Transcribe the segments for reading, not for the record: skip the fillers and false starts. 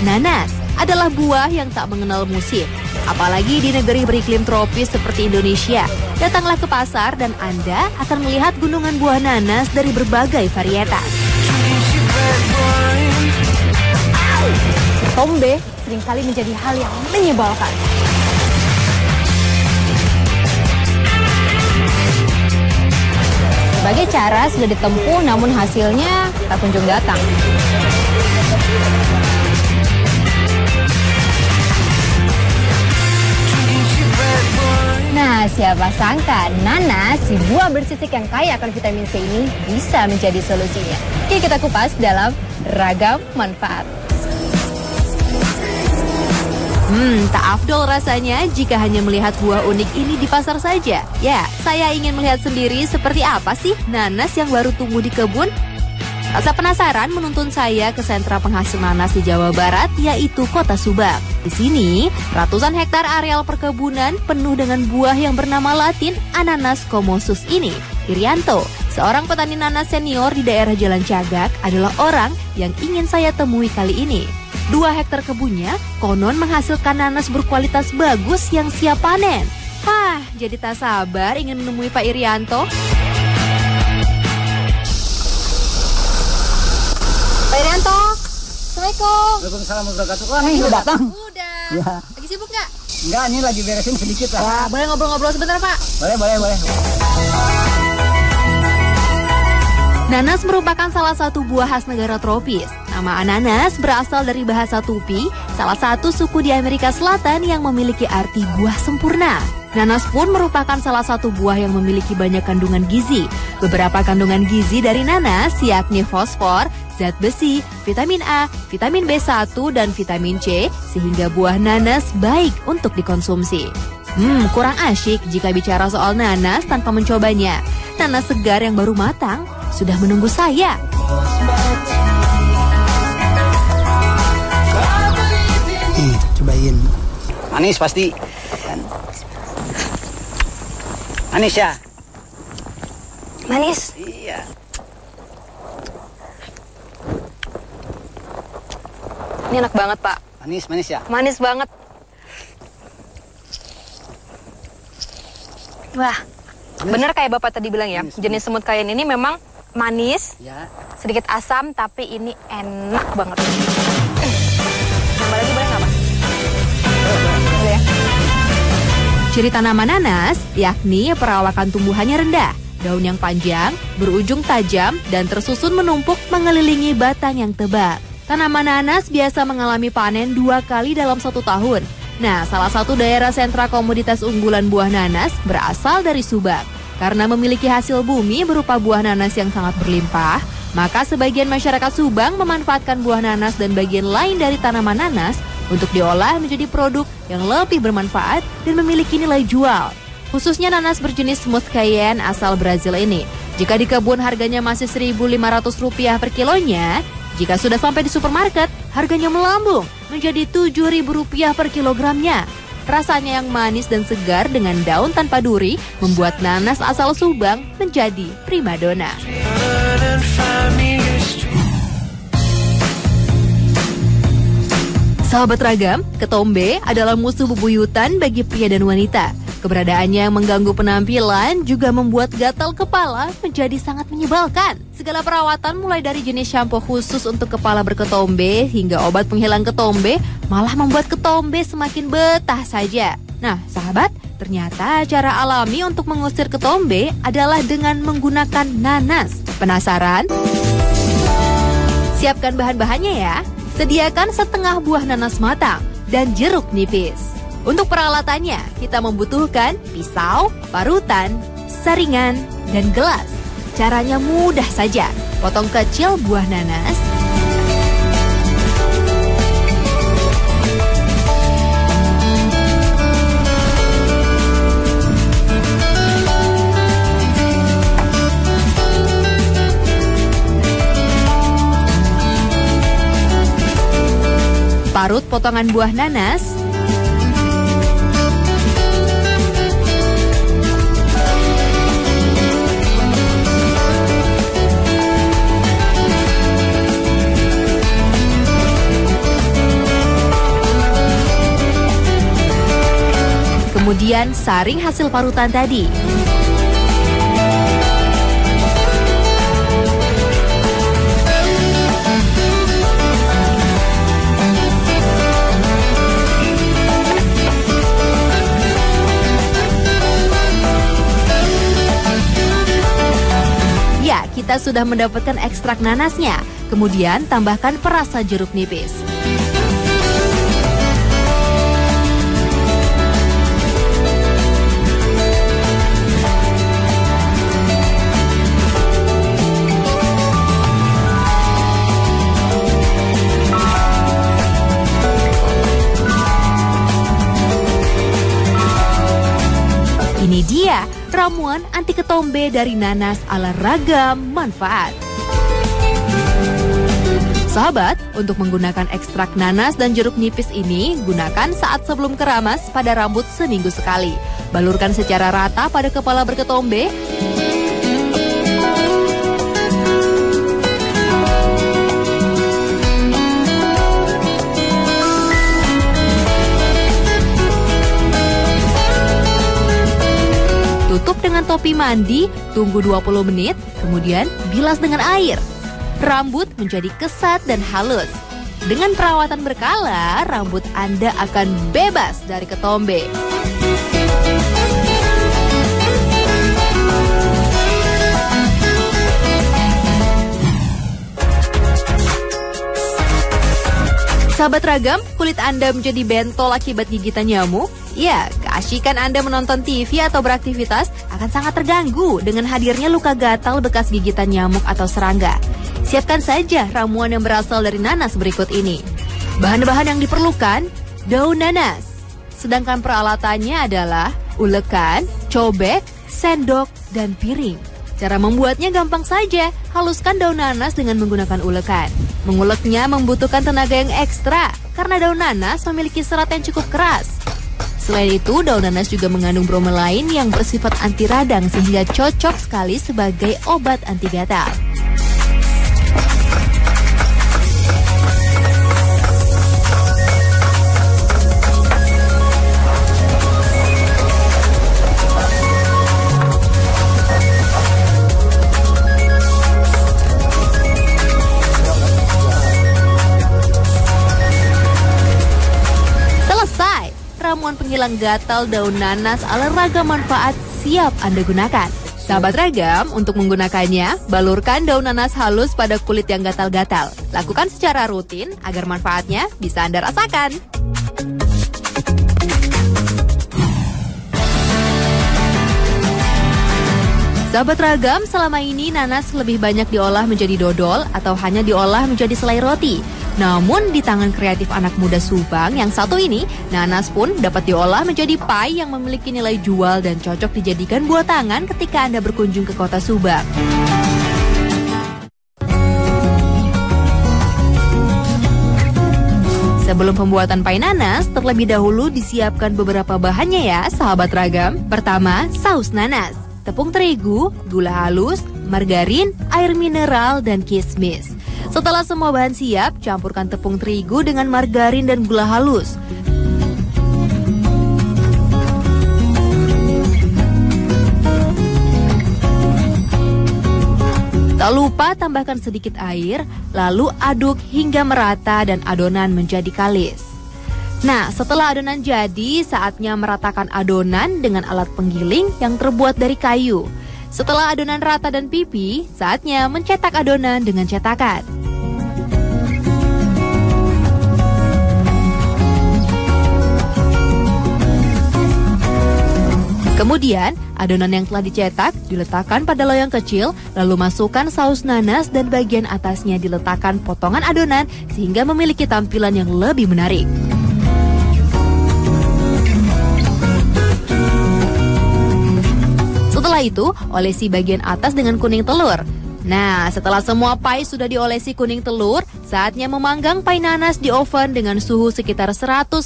Nanas adalah buah yang tak mengenal musim. Apalagi di negeri beriklim tropis seperti Indonesia. Datanglah ke pasar dan Anda akan melihat gunungan buah nanas dari berbagai varietas. Ketombe seringkali menjadi hal yang menyebalkan. Berbagai cara sudah ditempuh namun hasilnya tak kunjung datang. Nah, siapa sangka nanas, si buah bersisik yang kaya akan vitamin C ini bisa menjadi solusinya. Oke, kita kupas dalam ragam manfaat. Tak afdol rasanya jika hanya melihat buah unik ini di pasar saja. Ya, saya ingin melihat sendiri seperti apa sih nanas yang baru tumbuh di kebun. Rasa penasaran menuntun saya ke sentra penghasil nanas di Jawa Barat, yaitu Kota Subang. Di sini, ratusan hektar areal perkebunan penuh dengan buah yang bernama latin Ananas Komosus ini. Irianto, seorang petani nanas senior di daerah Jalan Cagak, adalah orang yang ingin saya temui kali ini. 2 hektar kebunnya konon menghasilkan nanas berkualitas bagus yang siap panen. Jadi tak sabar ingin menemui Pak Irianto. Pak Irianto, Assalamualaikum. Waalaikumsalam warahmatullahi wabarakatuh. Udah datang? Udah. Ya. Lagi sibuk nggak? Enggak, ini lagi beresin sedikit lah. Boleh ngobrol-ngobrol sebentar, Pak? Boleh. Nanas merupakan salah satu buah khas negara tropis. Nama ananas berasal dari bahasa Tupi, salah satu suku di Amerika Selatan yang memiliki arti buah sempurna. Nanas pun merupakan salah satu buah yang memiliki banyak kandungan gizi. Beberapa kandungan gizi dari nanas yakni fosfor, zat besi, vitamin A, vitamin B1, dan vitamin C, sehingga buah nanas baik untuk dikonsumsi. Kurang asyik jika bicara soal nanas tanpa mencobanya. Nanas segar yang baru matang sudah menunggu saya. Cobain. Manis pasti. Manis ya? Manis. Iya. Ini enak banget, Pak. Manis ya? Manis banget. Wah, bener kayak Bapak tadi bilang ya, jenis semut kayen ini memang manis, Ya. sedikit asam, tapi ini enak banget. Nambah lagi boleh nggak, Pak? Boleh ya? Ciri tanaman nanas yakni perawakan tumbuhannya rendah, daun yang panjang, berujung tajam, dan tersusun menumpuk mengelilingi batang yang tebal. Tanaman nanas biasa mengalami panen 2 kali dalam 1 tahun. Nah, salah satu daerah sentra komoditas unggulan buah nanas berasal dari Subang. Karena memiliki hasil bumi berupa buah nanas yang sangat berlimpah, maka sebagian masyarakat Subang memanfaatkan buah nanas dan bagian lain dari tanaman nanas untuk diolah menjadi produk yang lebih bermanfaat dan memiliki nilai jual. Khususnya nanas berjenis smooth cayenne asal Brazil ini. Jika di kebun harganya masih Rp1.500 per kilonya, jika sudah sampai di supermarket, harganya melambung menjadi Rp7.000 per kilogramnya. Rasanya yang manis dan segar dengan daun tanpa duri membuat nanas asal Subang menjadi primadona. Sahabat Ragam, ketombe adalah musuh bebuyutan bagi pria dan wanita. Keberadaannya yang mengganggu penampilan juga membuat gatal kepala menjadi sangat menyebalkan. Segala perawatan mulai dari jenis shampoo khusus untuk kepala berketombe hingga obat penghilang ketombe malah membuat ketombe semakin betah saja. Nah, sahabat, ternyata cara alami untuk mengusir ketombe adalah dengan menggunakan nanas. Penasaran? Siapkan bahan-bahannya ya. Sediakan setengah buah nanas matang dan jeruk nipis. Untuk peralatannya, kita membutuhkan pisau, parutan, saringan, dan gelas. Caranya mudah saja. Potong kecil buah nanas. Parut potongan buah nanas. Kemudian saring hasil parutan tadi. Kita sudah mendapatkan ekstrak nanasnya. Kemudian tambahkan perasa jeruk nipis. Ini dia ramuan anti ketombe dari nanas ala Ragam Manfaat. Sahabat, untuk menggunakan ekstrak nanas dan jeruk nipis ini, gunakan saat sebelum keramas pada rambut seminggu sekali. Balurkan secara rata pada kepala berketombe. Tutup dengan topi mandi, tunggu 20 menit, kemudian bilas dengan air. Rambut menjadi kesat dan halus. Dengan perawatan berkala, rambut Anda akan bebas dari ketombe. Sahabat Ragam, kulit Anda menjadi bentol akibat gigitan nyamuk? Ya, keasikan Anda menonton TV atau beraktivitas akan sangat terganggu dengan hadirnya luka gatal bekas gigitan nyamuk atau serangga. Siapkan saja ramuan yang berasal dari nanas berikut ini. Bahan-bahan yang diperlukan, daun nanas. Sedangkan peralatannya adalah ulekan, cobek, sendok, dan piring. Cara membuatnya gampang saja, haluskan daun nanas dengan menggunakan ulekan. Menguleknya membutuhkan tenaga yang ekstra, karena daun nanas memiliki serat yang cukup keras. Selain itu, daun nanas juga mengandung bromelain yang bersifat anti radang sehingga cocok sekali sebagai obat anti gatal. Ramuan penghilang gatal daun nanas ala Ragam Manfaat siap Anda gunakan. Sahabat Ragam, untuk menggunakannya, balurkan daun nanas halus pada kulit yang gatal-gatal. Lakukan secara rutin agar manfaatnya bisa Anda rasakan. Sahabat Ragam, selama ini nanas lebih banyak diolah menjadi dodol atau hanya diolah menjadi selai roti. Namun di tangan kreatif anak muda Subang yang satu ini, nanas pun dapat diolah menjadi pie yang memiliki nilai jual dan cocok dijadikan buah tangan ketika Anda berkunjung ke kota Subang. Sebelum pembuatan pie nanas, terlebih dahulu disiapkan beberapa bahannya ya, sahabat Ragam. Pertama, saus nanas, tepung terigu, gula halus, margarin, air mineral, dan kismis. Setelah semua bahan siap, campurkan tepung terigu dengan margarin dan gula halus. Tak lupa tambahkan sedikit air, lalu aduk hingga merata dan adonan menjadi kalis. Nah, setelah adonan jadi, saatnya meratakan adonan dengan alat penggiling yang terbuat dari kayu. Setelah adonan rata dan pipi, saatnya mencetak adonan dengan cetakan. Kemudian, adonan yang telah dicetak diletakkan pada loyang kecil, lalu masukkan saus nanas dan bagian atasnya diletakkan potongan adonan sehingga memiliki tampilan yang lebih menarik. Setelah itu, olesi bagian atas dengan kuning telur. Nah, setelah semua pie sudah diolesi kuning telur, saatnya memanggang pie nanas di oven dengan suhu sekitar 150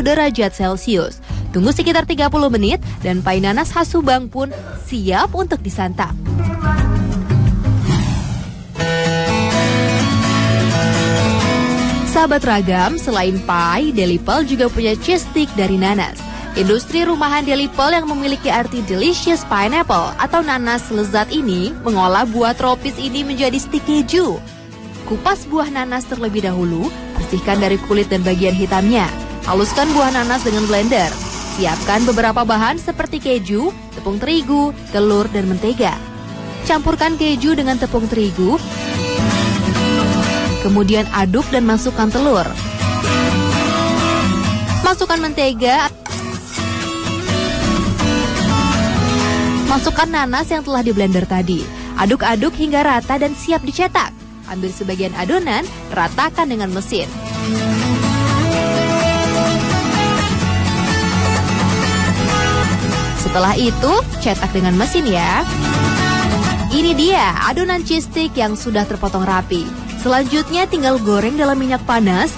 derajat Celcius. Tunggu sekitar 30 menit dan pie nanas khas Subang pun siap untuk disantap. Sahabat Ragam, selain pie, Delipal juga punya cheese stick dari nanas. Industri rumahan Delipel yang memiliki arti delicious pineapple atau nanas lezat ini mengolah buah tropis ini menjadi stik keju. Kupas buah nanas terlebih dahulu, bersihkan dari kulit dan bagian hitamnya. Haluskan buah nanas dengan blender. Siapkan beberapa bahan seperti keju, tepung terigu, telur, dan mentega. Campurkan keju dengan tepung terigu, kemudian aduk dan masukkan telur. Masukkan mentega. Masukkan nanas yang telah diblender tadi. Aduk-aduk hingga rata dan siap dicetak. Ambil sebagian adonan, ratakan dengan mesin. Setelah itu, cetak dengan mesin ya. Ini dia adonan cheese stick yang sudah terpotong rapi. Selanjutnya tinggal goreng dalam minyak panas.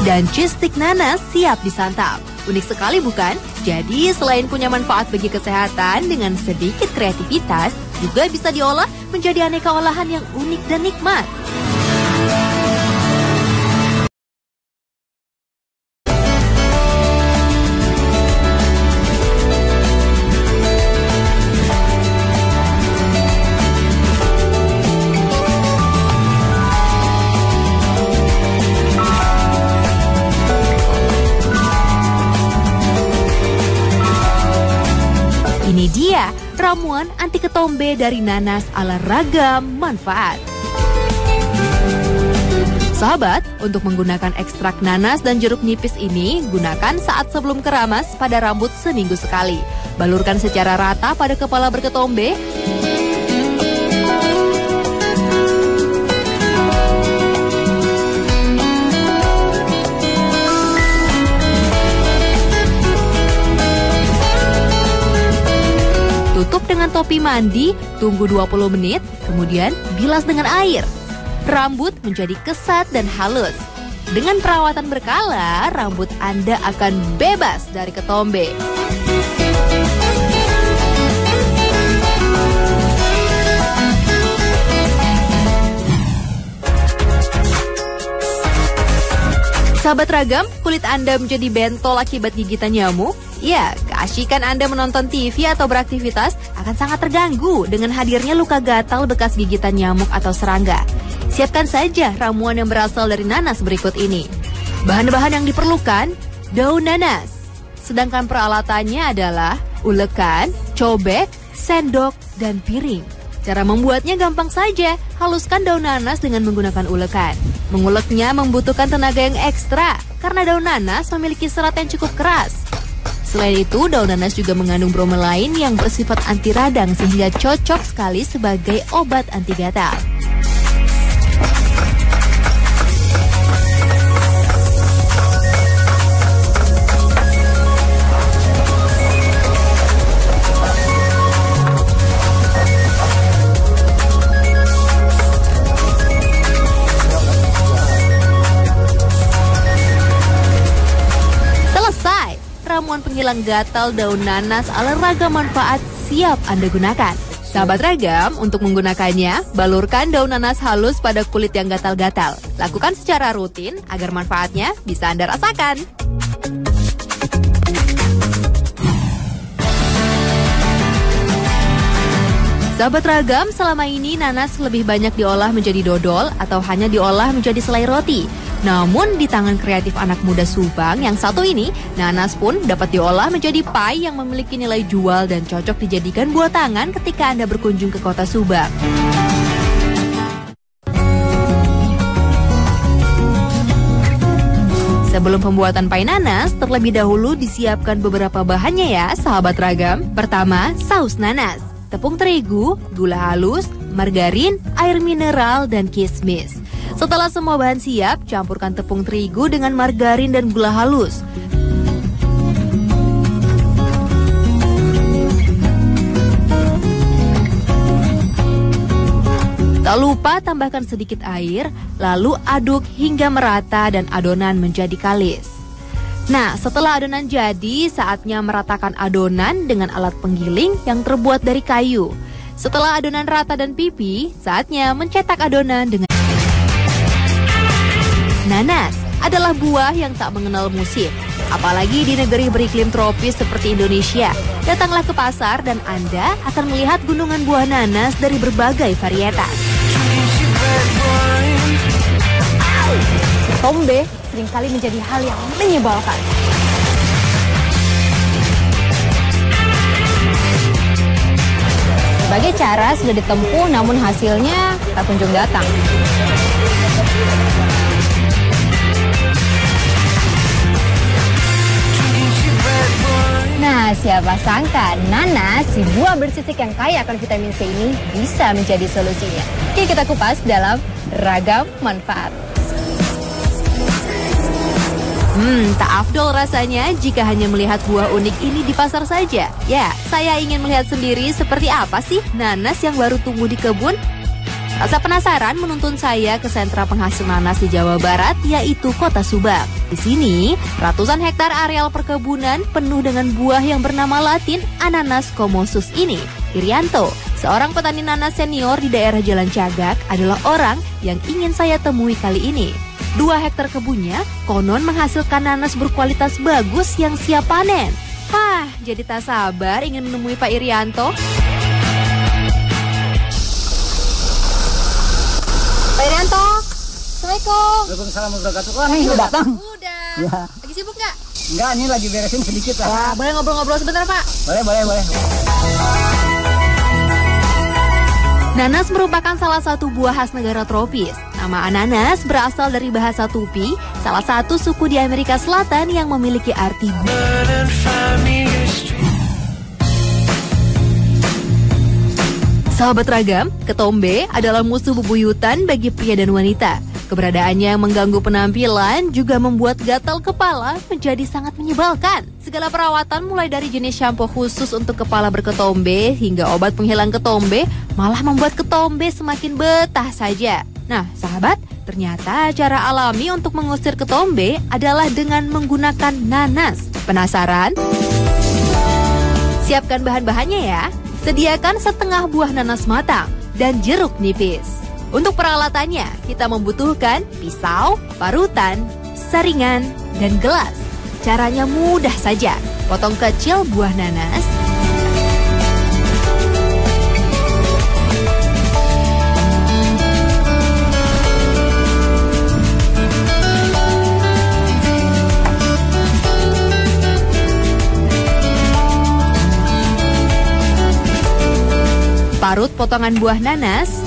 Dan cheese stick nanas siap disantap. Unik sekali bukan? Jadi selain punya manfaat bagi kesehatan, dengan sedikit kreativitas juga bisa diolah menjadi aneka olahan yang unik dan nikmat. Ini dia ramuan anti ketombe dari nanas ala ragam manfaat. Sahabat, untuk menggunakan ekstrak nanas dan jeruk nipis ini, gunakan saat sebelum keramas pada rambut seminggu sekali. Balurkan secara rata pada kepala berketombe. Tutup dengan topi mandi, tunggu 20 menit, kemudian bilas dengan air. Rambut menjadi kesat dan halus. Dengan perawatan berkala, rambut Anda akan bebas dari ketombe. Sahabat Ragam, kulit Anda menjadi bentol akibat gigitan nyamuk? Ya, keasikan Anda menonton TV atau beraktivitas akan sangat terganggu dengan hadirnya luka gatal bekas gigitan nyamuk atau serangga. Siapkan saja ramuan yang berasal dari nanas berikut ini. Bahan-bahan yang diperlukan, daun nanas. Sedangkan peralatannya adalah ulekan, cobek, sendok, dan piring. Cara membuatnya gampang saja, haluskan daun nanas dengan menggunakan ulekan. Menguleknya membutuhkan tenaga yang ekstra, karena daun nanas memiliki serat yang cukup keras. Selain itu, daun nanas juga mengandung bromelain yang bersifat anti radang sehingga cocok sekali sebagai obat anti gatal. Ramuan penghilang gatal daun nanas ala ragam manfaat siap Anda gunakan. Sahabat Ragam, untuk menggunakannya, balurkan daun nanas halus pada kulit yang gatal-gatal. Lakukan secara rutin agar manfaatnya bisa Anda rasakan. Sahabat Ragam, selama ini nanas lebih banyak diolah menjadi dodol atau hanya diolah menjadi selai roti. Namun di tangan kreatif anak muda Subang yang satu ini, nanas pun dapat diolah menjadi pie yang memiliki nilai jual dan cocok dijadikan buah tangan ketika Anda berkunjung ke kota Subang. Sebelum pembuatan pie nanas, terlebih dahulu disiapkan beberapa bahannya ya, sahabat Ragam. Pertama, saus nanas, tepung terigu, gula halus, margarin, air mineral, dan kismis. Setelah semua bahan siap, campurkan tepung terigu dengan margarin dan gula halus. Tak lupa tambahkan sedikit air, lalu aduk hingga merata dan adonan menjadi kalis. Nah, setelah adonan jadi, saatnya meratakan adonan dengan alat penggiling yang terbuat dari kayu. Setelah adonan rata dan pipi, saatnya mencetak adonan dengan nanas adalah buah yang tak mengenal musim. Apalagi di negeri beriklim tropis seperti Indonesia. Datanglah ke pasar dan Anda akan melihat gunungan buah nanas dari berbagai varietas. Ketombe seringkali menjadi hal yang menyebalkan. Berbagai cara sudah ditempuh namun hasilnya tak kunjung datang. Nah, siapa sangka nanas, si buah bersisik yang kaya akan vitamin C ini bisa menjadi solusinya. Oke, kita kupas dalam ragam manfaat. Tak afdol rasanya jika hanya melihat buah unik ini di pasar saja. Ya, saya ingin melihat sendiri seperti apa sih nanas yang baru tumbuh di kebun. Rasa penasaran menuntun saya ke sentra penghasil nanas di Jawa Barat, yaitu Kota Subang. Di sini, ratusan hektar areal perkebunan penuh dengan buah yang bernama Latin Ananas comosus ini. Irianto, seorang petani nanas senior di daerah Jalan Cagak, adalah orang yang ingin saya temui kali ini. 2 hektar kebunnya konon menghasilkan nanas berkualitas bagus yang siap panen. Jadi tak sabar ingin menemui Pak Irianto. Pak Irianto, Assalamualaikum. Waalaikumsalam warahmatullahi wabarakatuh. Wah, ini udah datang. Udah. Ya. Lagi sibuk nggak? Enggak, ini lagi beresin sedikit lah. Boleh ngobrol-ngobrol sebentar, Pak? Boleh. Nanas merupakan salah satu buah khas negara tropis. Nama ananas berasal dari bahasa Tupi, salah satu suku di Amerika Selatan yang memiliki arti Sahabat Ragam, ketombe adalah musuh bebuyutan bagi pria dan wanita. Keberadaannya yang mengganggu penampilan juga membuat gatal kepala menjadi sangat menyebalkan. Segala perawatan mulai dari jenis shampoo khusus untuk kepala berketombe hingga obat penghilang ketombe malah membuat ketombe semakin betah saja. Nah, sahabat, ternyata cara alami untuk mengusir ketombe adalah dengan menggunakan nanas. Penasaran? Siapkan bahan-bahannya ya. Sediakan setengah buah nanas matang dan jeruk nipis. Untuk peralatannya, kita membutuhkan pisau, parutan, saringan, dan gelas. Caranya mudah saja. Potong kecil buah nanas. Parut potongan buah nanas.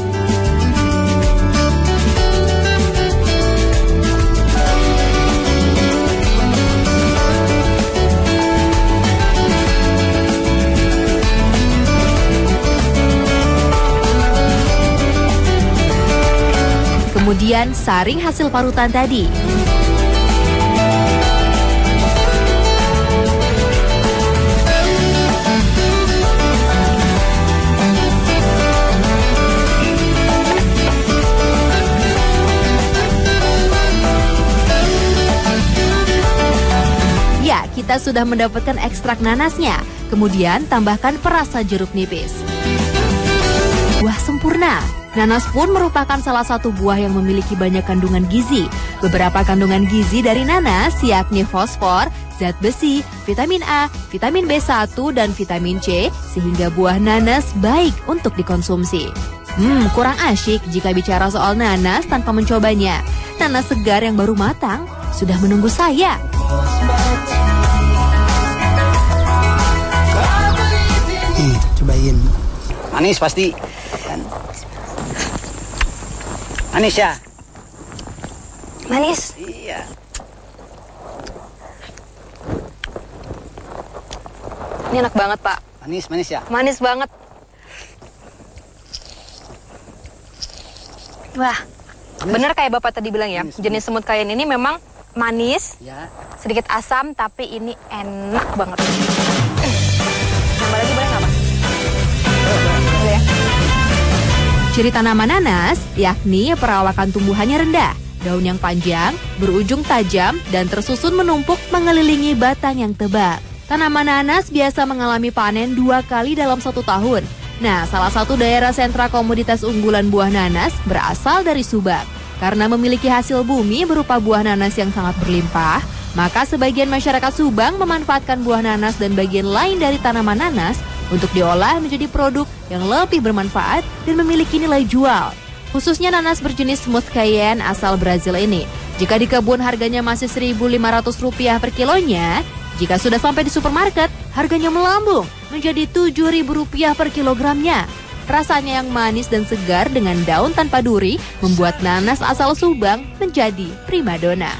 Kemudian saring hasil parutan tadi. Ya, kita sudah mendapatkan ekstrak nanasnya. Kemudian tambahkan perasa jeruk nipis. Wah, sempurna. Nanas pun merupakan salah satu buah yang memiliki banyak kandungan gizi. Beberapa kandungan gizi dari nanas yakni fosfor, zat besi, vitamin A, vitamin B1, dan vitamin C, sehingga buah nanas baik untuk dikonsumsi. Kurang asyik jika bicara soal nanas tanpa mencobanya. Nanas segar yang baru matang sudah menunggu saya. Cobain. Manis pasti. Manis ya? Manis. Iya. Ini enak banget, Pak. Manis ya? Manis banget. Wah, bener kayak Bapak tadi bilang ya, jenis semut kayen ini memang manis, Ya. sedikit asam, tapi ini enak banget. Nambah lagi boleh nggak, Pak? Boleh ya? Ciri tanaman nanas yakni perawakan tumbuhannya rendah, daun yang panjang, berujung tajam, dan tersusun menumpuk mengelilingi batang yang tebal. Tanaman nanas biasa mengalami panen 2 kali dalam 1 tahun. Nah, salah satu daerah sentra komoditas unggulan buah nanas berasal dari Subang. Karena memiliki hasil bumi berupa buah nanas yang sangat berlimpah, maka sebagian masyarakat Subang memanfaatkan buah nanas dan bagian lain dari tanaman nanas untuk diolah menjadi produk yang lebih bermanfaat dan memiliki nilai jual. Khususnya nanas berjenis Smooth Cayenne asal Brazil ini. Jika di kebun harganya masih Rp1.500 per kilonya, jika sudah sampai di supermarket, harganya melambung menjadi Rp7.000 per kilogramnya. Rasanya yang manis dan segar dengan daun tanpa duri membuat nanas asal Subang menjadi primadona.